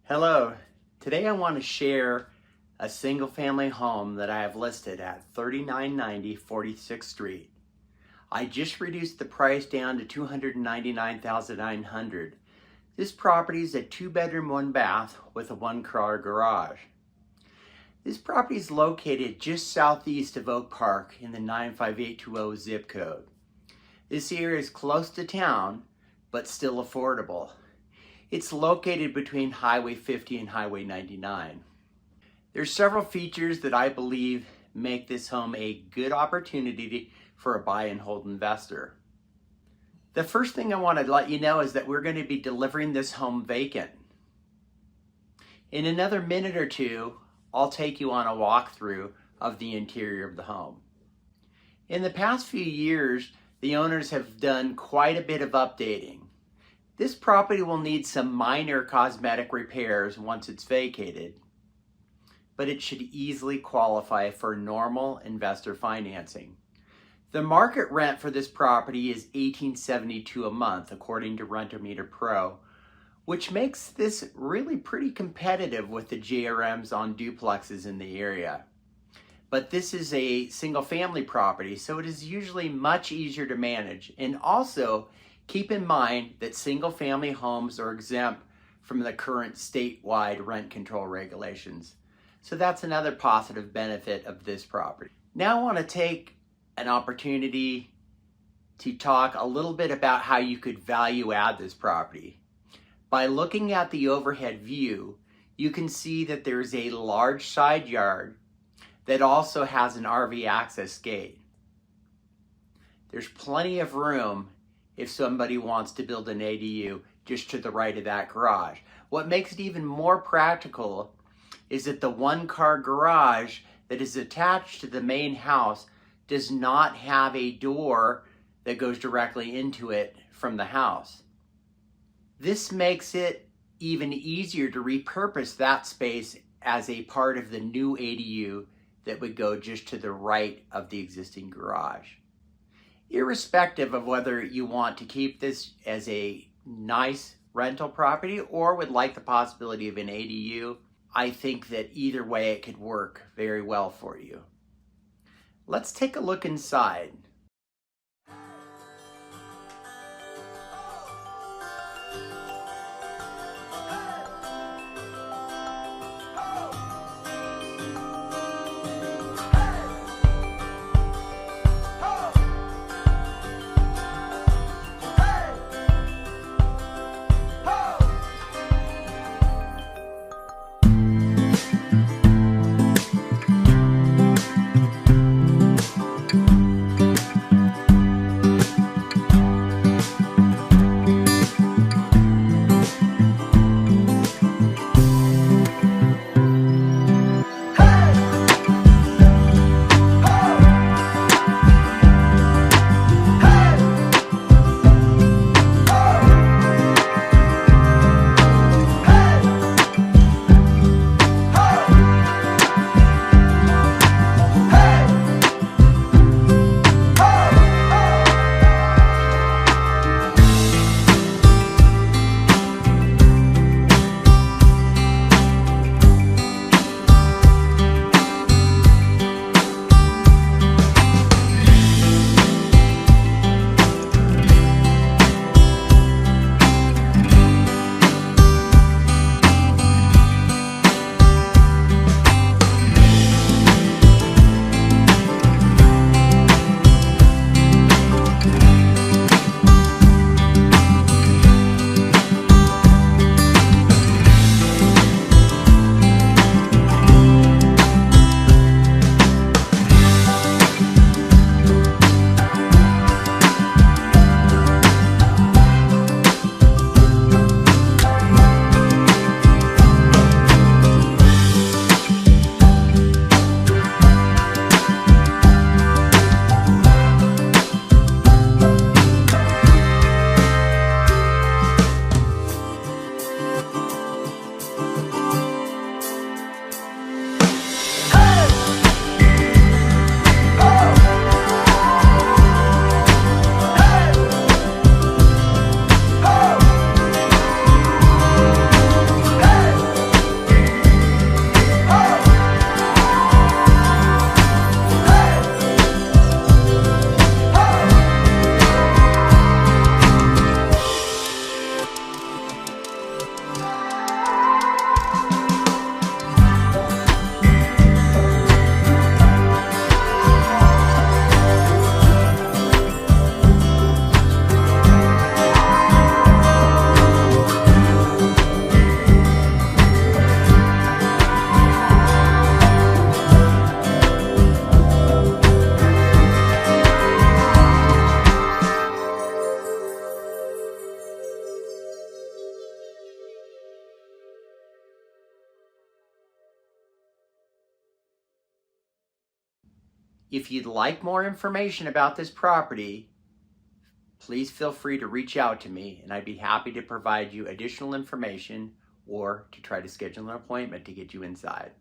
Hello, today I want to share a single family home that I have listed at 3990 46th Street. I just reduced the price down to $299,900. This property is a 2-bedroom, 1-bath with a 1-car garage. This property is located just southeast of Oak Park in the 95820 zip code. This area is close to town, but still affordable. It's located between Highway 50 and Highway 99. There's several features that I believe make this home a good opportunity for a buy and hold investor. The first thing I want to let you know is that we're going to be delivering this home vacant. In another minute or two, I'll take you on a walkthrough of the interior of the home. In the past few years, the owners have done quite a bit of updating. This property will need some minor cosmetic repairs once it's vacated, but it should easily qualify for normal investor financing. The market rent for this property is $1,872 a month, according to Rentometer Pro, which makes this really pretty competitive with the JRMs on duplexes in the area. But this is a single family property, so it is usually much easier to manage. And also, keep in mind that single family homes are exempt from the current statewide rent control regulations. So that's another positive benefit of this property. Now I want to take an opportunity to talk a little bit about how you could value add this property. By looking at the overhead view, you can see that there's a large side yard that also has an R.V Access gate. There's plenty of room if somebody wants to build an ADU just to the right of that garage. What makes it even more practical is that the 1-car garage that is attached to the main house does not have a door that goes directly into it from the house. This makes it even easier to repurpose that space as a part of the new ADU that would go just to the right of the existing garage. Irrespective of whether you want to keep this as a nice rental property or would like the possibility of an ADU, I think that either way it could work very well for you. Let's take a look inside. If you'd like more information about this property, please feel free to reach out to me and I'd be happy to provide you additional information or to try to schedule an appointment to get you inside.